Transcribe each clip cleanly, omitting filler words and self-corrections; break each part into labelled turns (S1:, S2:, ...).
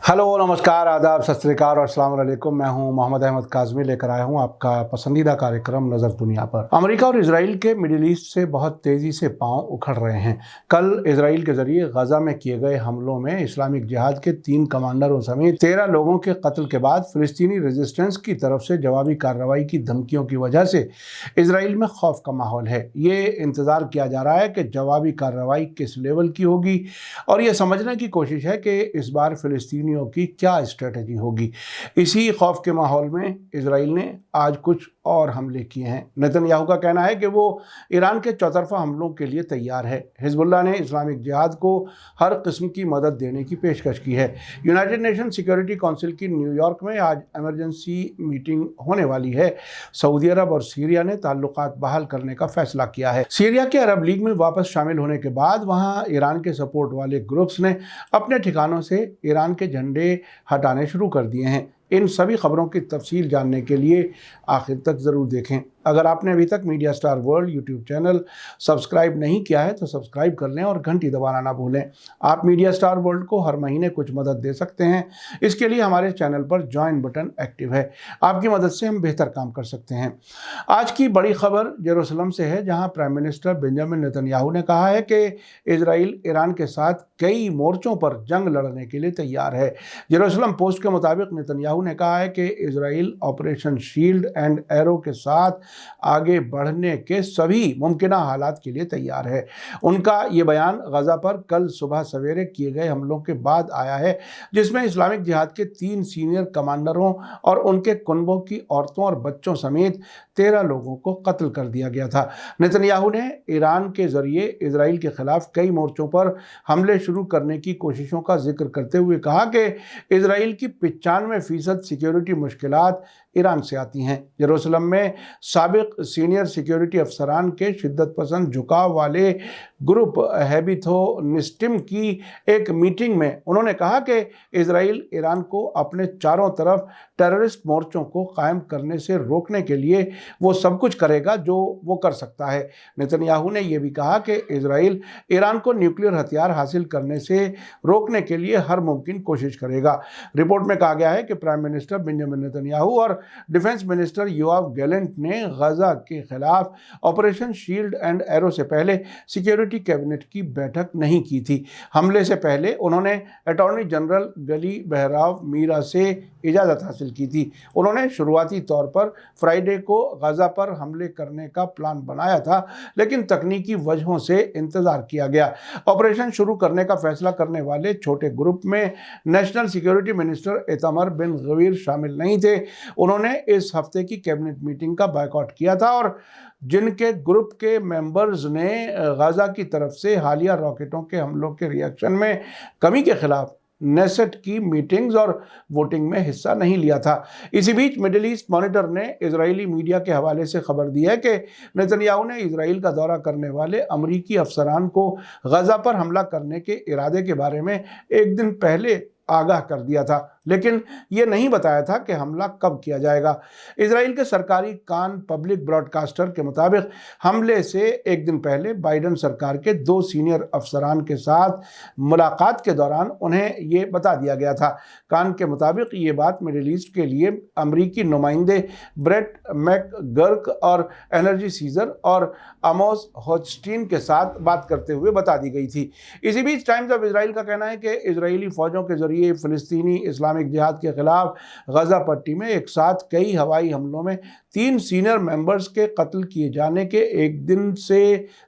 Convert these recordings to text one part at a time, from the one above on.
S1: Hello, नमस्कार, आदाब, सत श्री अकाल और अस्सलाम वालेकुम। मैं हूं मोहम्मद अहमद काज़मी, लेकर आया हूं आपका पसंदीदा कार्यक्रम नज़र दुनिया पर। अमेरिका और इजराइल के मिडिल ईस्ट से बहुत तेज़ी से पांव उखड़ रहे हैं। कल इजराइल के ज़रिए गजा में किए गए हमलों में इस्लामिक जिहाद के 3 कमांडरों समेत 13 लोगों के कत्ल के बाद फ़िलिस्तीनी रेजिस्टेंस की तरफ से जवाबी कार्रवाई की धमकियों की वजह से इजराइल में खौफ का माहौल है। ये इंतज़ार किया जा रहा है कि जवाबी कार्रवाई किस लेवल की होगी और ये समझने की कोशिश है कि इस बार फ़िलिस्तीनी की क्या स्ट्रेटजी होगी। इसी खौफ के माहौल में इजराइल ने आज कुछ और हमले किए हैं। नेतन्याहू का कहना है कि वो ईरान के चौतरफा हमलों के लिए तैयार है। हिजबुल्लाह ने इस्लामिक जिहाद को हर किस्म की मदद देने की पेशकश की है। यूनाइटेड नेशन सिक्योरिटी काउंसिल की न्यूयॉर्क में आज इमरजेंसी मीटिंग होने वाली है। सऊदी अरब और सीरिया ने ताल्लुकात बहाल करने का फैसला किया है। सीरिया के अरब लीग में वापस शामिल होने के बाद वहां ईरान के सपोर्ट वाले ग्रुप्स ने अपने ठिकानों से ईरान के झंडे हटाने शुरू कर दिए हैं। इन सभी खबरों की तफसील जानने के लिए आखिर तक ज़रूर देखें। अगर आपने अभी तक media star world YouTube channel subscribe नहीं किया है तो सब्सक्राइब कर लें और घंटी दबाना ना भूलें। आप मीडिया स्टार वर्ल्ड को हर महीने कुछ मदद दे सकते हैं। इसके लिए हमारे चैनल पर ज्वाइन बटन एक्टिव है। आपकी मदद से हम बेहतर काम कर सकते हैं। आज की बड़ी खबर जेरूसलम से है, जहां प्राइम मिनिस्टर बेंजामिन नेतन्याहू ने कहा है कि इजराइल ईरान के साथ कई मोर्चों पर जंग लड़ने के लिए तैयार है। जेरूसलम पोस्ट के मुताबिक नेतन्याहू ने कहा है कि Israel operation shield and arrow के साथ आगे बढ़ने के सभी मुमकिन हालात के लिए तैयार है। उनका ये बयान गजा पर कल सुबह सवेरे किए गए हमलों के बाद आया है, जिसमें इस्लामिक जिहाद के 3 सीनियर कमांडरों और उनके कुनबों की औरतों और बच्चों समेत 13 लोगों को कत्ल कर दिया गया था। नेतन्याहू ने ईरान के जरिए इजराइल के खिलाफ कई मोर्चों पर हमले शुरू करने की कोशिशों का जिक्र करते हुए कहा कि इजराइल की 95% सिक्योरिटी मुश्किलात ईरान से आती हैं। जेरूसलम में साबिक सीनियर सिक्योरिटी अफसरान के शिद्दत पसंद झुकाव वाले ग्रुप हैबिथो निस्टिम की एक मीटिंग में उन्होंने कहा कि इजराइल ईरान को अपने चारों तरफ टेररिस्ट मोर्चों को कायम करने से रोकने के लिए वो सब कुछ करेगा जो वो कर सकता है। नेतन्याहू ने यह भी कहा कि इजराइल ईरान को न्यूक्लियर हथियार हासिल करने से रोकने के लिए हर मुमकिन कोशिश करेगा। रिपोर्ट में कहा गया है कि प्राइम मिनिस्टर बेंजामिन नेतन्याहू और डिफेंस मिनिस्टर योआव गैलेंट ने गजा के खिलाफ ऑपरेशन शील्ड एंड एरो से पहले सिक्योरिटी कैबिनेट की बैठक नहीं की थी। हमले से पहले उन्होंने अटॉर्नी जनरल गली बहराव मीरा से इजाज़त हासिल की थी। उन्होंने शुरुआती तौर पर फ्राइडे को गजा पर हमले करने का प्लान बनाया था, लेकिन तकनीकी वजहों से इंतजार किया गया। ऑपरेशन शुरू करने का फैसला करने वाले छोटे ग्रुप में नेशनल सिक्योरिटी मिनिस्टर इतामर बिन गवीर शामिल नहीं थे। उन्होंने इस हफ्ते की कैबिनेट मीटिंग का बायकॉट किया था और जिनके ग्रुप के मेंबर्स ने गजा की तरफ से हालिया रॉकेटों के हमलों के रिएक्शन में कमी के खिलाफ नेसेट की मीटिंग्स और वोटिंग में हिस्सा नहीं लिया था। इसी बीच मिडिल ईस्ट मॉनिटर ने इजरायली मीडिया के हवाले से खबर दी है कि नेतन्याहू ने इजराइल का दौरा करने वाले अमरीकी अफसरान को गजा पर हमला करने के इरादे के बारे में एक दिन पहले आगाह कर दिया था, लेकिन ये नहीं बताया था कि हमला कब किया जाएगा। इजराइल के सरकारी कान पब्लिक ब्रॉडकास्टर के मुताबिक हमले से एक दिन पहले बाइडन सरकार के 2 सीनियर अफसरान के साथ मुलाकात के दौरान उन्हें ये बता दिया गया था। कान के मुताबिक ये बात मिडिल ईस्ट के लिए अमरीकी नुमाइंदे ब्रेट मैकगर्क और एनर्जी सीजर और आमोस होचस्टीन के साथ बात करते हुए बता दी गई थी। इसी बीच टाइम्स ऑफ इजराइल का कहना है कि इजरायली फौजों के जरिए फिलिस्तीनी इस्लामिक जिहाद के खिलाफ गजा पट्टी में एक साथ कई हवाई हमलों में 3 सीनियर मेंबर्स के कत्ल किए जाने के एक दिन से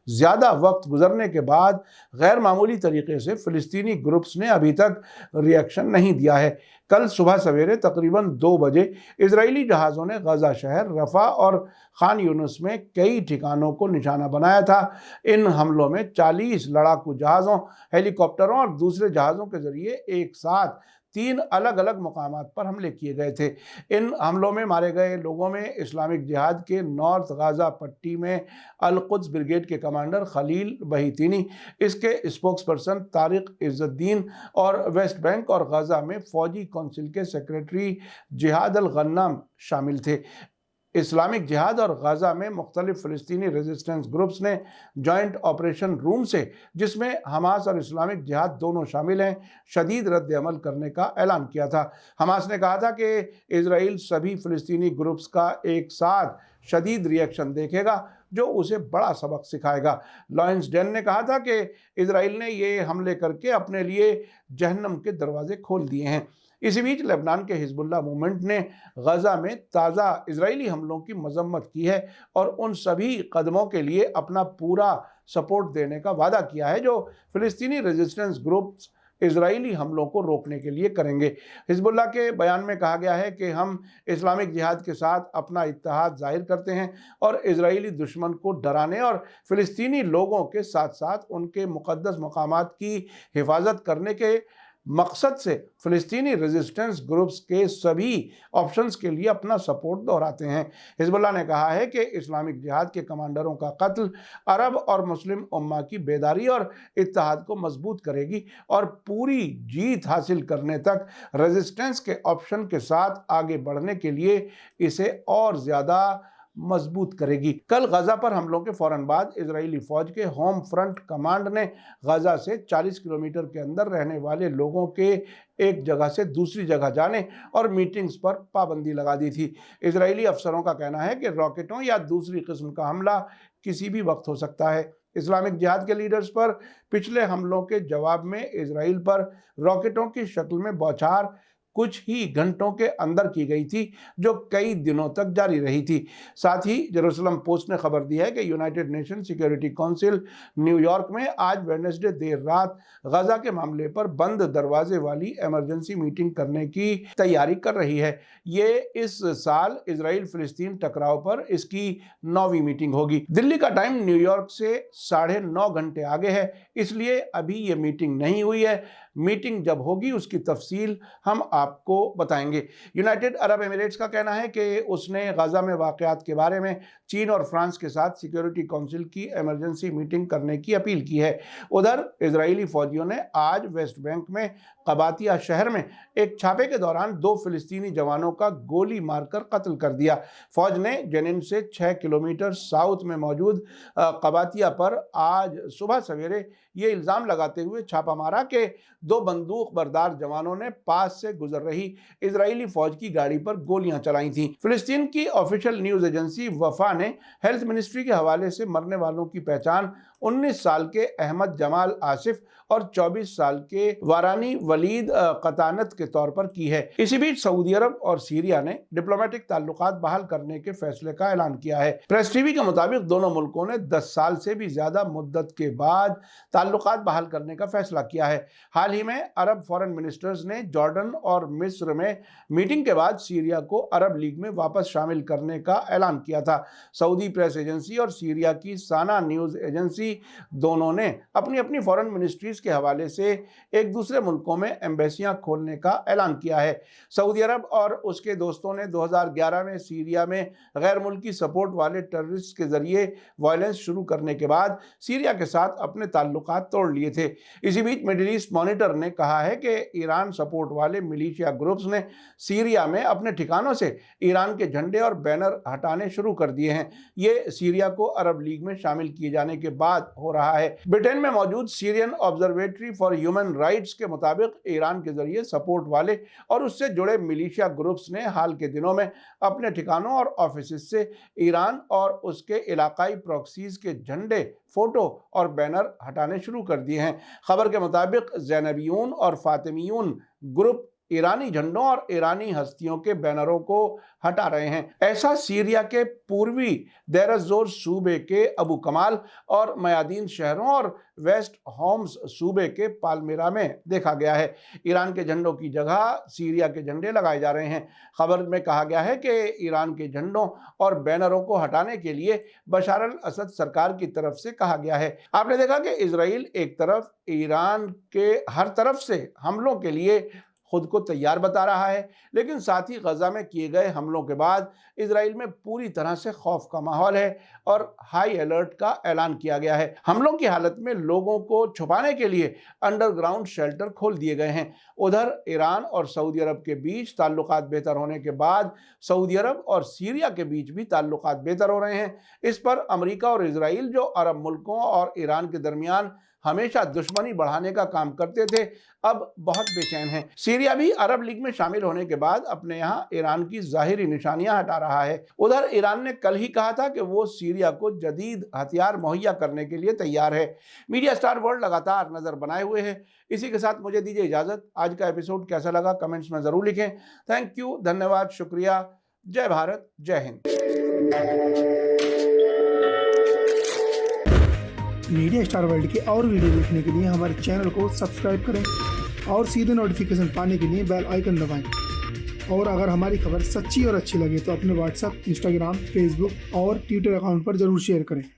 S1: ज़्यादा वक्त गुजरने के बाद गैर मामूली तरीके से फिलिस्तीनी ग्रुप्स ने अभी तक रिएक्शन नहीं दिया है। कल सुबह सवेरे तकरीबन 2 बजे इजरायली जहाज़ों ने गजा शहर, रफ़ा और खान यूनुस में कई ठिकानों को निशाना बनाया था। इन हमलों में 40 लड़ाकू जहाज़ों, हेलीकॉप्टरों और दूसरे जहाज़ों के जरिए एक साथ 3 अलग अलग मकामात पर हमले किए गए थे। इन हमलों में मारे गए लोगों में इस्लामिक जिहाद के नॉर्थ गाज़ा पट्टी में अल कुद्स ब्रिगेड के कमांडर खलील बहीतीनी, इसके स्पोक्सपर्सन तारिक इज़्ज़ुद्दीन और वेस्ट बैंक और गाज़ा में फ़ौजी काउंसिल के सेक्रेटरी जिहाद अल गन्नाम शामिल थे। इस्लामिक जिहाद और गाजा में मुख्तलिफ फ़लस्तीनी रेजिस्टेंस ग्रुप्स ने जॉइंट ऑपरेशन रूम से, जिसमें हमास और इस्लामिक जिहाद दोनों शामिल हैं, शदीद रद्द अमल करने का ऐलान किया था। हमास ने कहा था कि इजराइल सभी फ़लस्तीनी ग्रुप्स का एक साथ शदीद रिएक्शन देखेगा जो उसे बड़ा सबक सिखाएगा। लॉरेंस डेन ने कहा था कि इजराइल ने ये हमले करके अपने लिए जहन्नम के दरवाजे खोल दिए हैं। इसी बीच लेबनान के हिजबुल्लाह मूवमेंट ने गजा में ताज़ा इजरायली हमलों की मजम्मत की है और उन सभी कदमों के लिए अपना पूरा सपोर्ट देने का वादा किया है जो फ़लस्तीनी रेजिस्टेंस ग्रुप्स इजरायली हमलों को रोकने के लिए करेंगे। हिजबुल्लाह के बयान में कहा गया है कि हम इस्लामिक जिहाद के साथ अपना इत्तेहाद जाहिर करते हैं और इजरायली दुश्मन को डराने और फ़लस्तीनी लोगों के साथ साथ उनके मुक़द्दस मकामात की हिफाजत करने के मकसद से फ़लस्तीनी रेजिस्टेंस ग्रुप्स के सभी ऑप्शंस के लिए अपना सपोर्ट दोहराते हैं। हिजबुल्लाह ने कहा है कि इस्लामिक जिहाद के कमांडरों का कत्ल अरब और मुस्लिम उम्मा की बेदारी और इत्तेहाद को मजबूत करेगी और पूरी जीत हासिल करने तक रेजिस्टेंस के ऑप्शन के साथ आगे बढ़ने के लिए इसे और ज़्यादा मजबूत करेगी। कल गजा पर हमलों के फौरन बाद इजरायली फौज के होम फ्रंट कमांड ने गजा से 40 किलोमीटर के अंदर रहने वाले लोगों के एक जगह से दूसरी जगह जाने और मीटिंग्स पर पाबंदी लगा दी थी। इजरायली अफसरों का कहना है कि रॉकेटों या दूसरी किस्म का हमला किसी भी वक्त हो सकता है। इस्लामिक जिहाद के लीडर्स पर पिछले हमलों के जवाब में इजराइल पर रॉकेटों की शक्ल में बौछार कुछ ही घंटों के अंदर की गई थी जो कई दिनों तक जारी रही थी। साथ ही जेरूसलम पोस्ट ने खबर दी है कि United nation security council New York में आज वेडनेसडे देर रात गजा के मामले पर बंद दरवाजे वाली इमरजेंसी मीटिंग करने की तैयारी कर रही है। ये इस साल इजराइल फ़लस्तीन टकराव पर इसकी 9वीं मीटिंग होगी। दिल्ली का टाइम न्यूयॉर्क से 9.5 घंटे आगे है, इसलिए अभी ये मीटिंग नहीं हुई है। मीटिंग जब होगी उसकी तफसील हम आपको बताएंगे। यूनाइटेड अरब एमिरेट्स का कहना है कि उसने गजा में वाक़यात के बारे में चीन और फ्रांस के साथ सिक्योरिटी काउंसिल की इमरजेंसी मीटिंग करने की अपील की है। उधर इजरायली फौजियों ने आज वेस्ट बैंक में कबातिया शहर में एक छापे के दौरान 2 फ़लस्तीनी जवानों का गोली मारकर कत्ल कर दिया। फौज ने जेनिन से 6 किलोमीटर साउथ में मौजूद कबातिया पर आज सुबह सवेरे ये इल्ज़ाम लगाते हुए छापा मारा कि 2 बंदूक बरदार जवानों ने पास से गुजर रही इजरायली फौज की गाड़ी पर गोलियां चलाई थीं। फ़लस्तीन की ऑफिशियल न्यूज़ एजेंसी वफा ने हेल्थ मिनिस्ट्री के हवाले से मरने वालों की पहचान 19 साल के अहमद जमाल आसिफ और 24 साल के वारानी वलीद कतानत के तौर पर की है। इसी बीच सऊदी अरब और सीरिया ने डिप्लोमेटिक ताल्लुकात बहाल करने के फैसले का ऐलान किया है। प्रेस टीवी के मुताबिक दोनों मुल्कों ने 10 साल से भी ज्यादा मुद्दत के बाद ताल्लुकात बहाल करने का फैसला किया है। हाल ही में अरब फॉरेन मिनिस्टर्स ने जॉर्डन और मिस्र में मीटिंग के बाद सीरिया को अरब लीग में वापस शामिल करने का ऐलान किया था। सऊदी प्रेस एजेंसी और सीरिया की साना न्यूज़ एजेंसी दोनों ने अपनी अपनी फॉरेन मिनिस्ट्रीज के हवाले से एक दूसरे मुल्कों में एम्बेसियां खोलने का ऐलान किया है। सऊदी अरब और उसके दोस्तों ने 2011 में सीरिया में गैर मुल्की सपोर्ट वाले टेररिस्ट के जरिए वायलेंस शुरू करने के बाद सीरिया के साथ अपने ताल्लुकात तोड़ लिए थे। इसी बीच मिडिल ईस्ट मॉनिटर ने कहा है कि ईरान सपोर्ट वाले मिलिशिया ग्रुप्स ने सीरिया में अपने ठिकानों से ईरान के झंडे और बैनर हटाने शुरू कर दिए हैं। ये सीरिया को अरब लीग में शामिल किए जाने के बाद हो रहा है। ब्रिटेन में मौजूद Syrian observatory for human rights के मुताबिक ईरान के जरिए सपोर्ट वाले और उससे जुड़े मिलिशिया ग्रुप्स ने हाल के दिनों में अपने ठिकानों और ऑफिस से ईरान और उसके इलाकाई प्रॉक्सीज के झंडे, फोटो और बैनर हटाने शुरू कर दिए हैं। खबर के मुताबिक ज़ैनबियून और फातिमियून ग्रुप ईरानी झंडों और ईरानी हस्तियों के बैनरों को हटा रहे हैं। ऐसा सीरिया के पूर्वी देर एज़-ज़ोर सूबे के अबू कमाल और मयादीन शहरों और वेस्ट होम्स सूबे के पालमिरा में देखा गया है। ईरान के झंडों की जगह सीरिया के झंडे लगाए जा रहे हैं। खबर में कहा गया है कि ईरान के झंडों और बैनरों को हटाने के लिए बशार अल असद सरकार की तरफ से कहा गया है। आपने देखा कि इजराइल एक तरफ ईरान के हर तरफ से हमलों के लिए خود کو تیار بتا رہا ہے، لیکن ساتھ ہی غزہ میں کیے گئے حملوں کے بعد اسرائیل میں پوری طرح سے خوف کا ماحول ہے اور ہائی الرٹ کا اعلان کیا گیا ہے۔ حملوں کی حالت میں لوگوں کو چھپانے کے لیے انڈر گراؤنڈ شیلٹر کھول دیے گئے ہیں۔ ادھر ایران اور سعودی عرب کے بیچ تعلقات بہتر ہونے کے بعد سعودی عرب اور سیریا کے بیچ بھی تعلقات بہتر ہو رہے ہیں۔ اس پر امریکہ اور اسرائیل، جو عرب ملکوں اور ایران کے درمیان ہمیشہ دشمنی بڑھانے کا کام کرتے تھے، اب بہت بے چین ہیں۔ سیریا بھی عرب لیگ میں شامل ہونے کے بعد اپنے یہاں ایران کی ظاہری نشانیاں ہٹا رہا ہے۔ ادھر ایران نے کل ہی کہا تھا کہ وہ سیریا کو جدید ہتھیار مہیا کرنے کے لیے تیار ہے۔ میڈیا اسٹار ورلڈ لگاتار نظر بنائے ہوئے ہے۔ اسی کے ساتھ مجھے دیجیے اجازت۔ آج کا ایپیسوڈ کیسا لگا کمنٹس میں ضرور لکھیں۔ تھینک یو، دھنیہ واد، شکریہ۔ جے بھارت، جے ہند۔
S2: میڈیا اسٹار ورلڈ کے اور ویڈیو دیکھنے کے لیے ہمارے چینل کو سبسکرائب کریں اور سیدھے نوٹیفیکیشن پانے کے لیے بیل آئیکن دبائیں۔ اور اگر ہماری خبر سچی اور اچھی لگے تو اپنے واٹس ایپ، انسٹاگرام، فیس بک اور ٹویٹر اکاؤنٹ پر ضرور شیئر کریں۔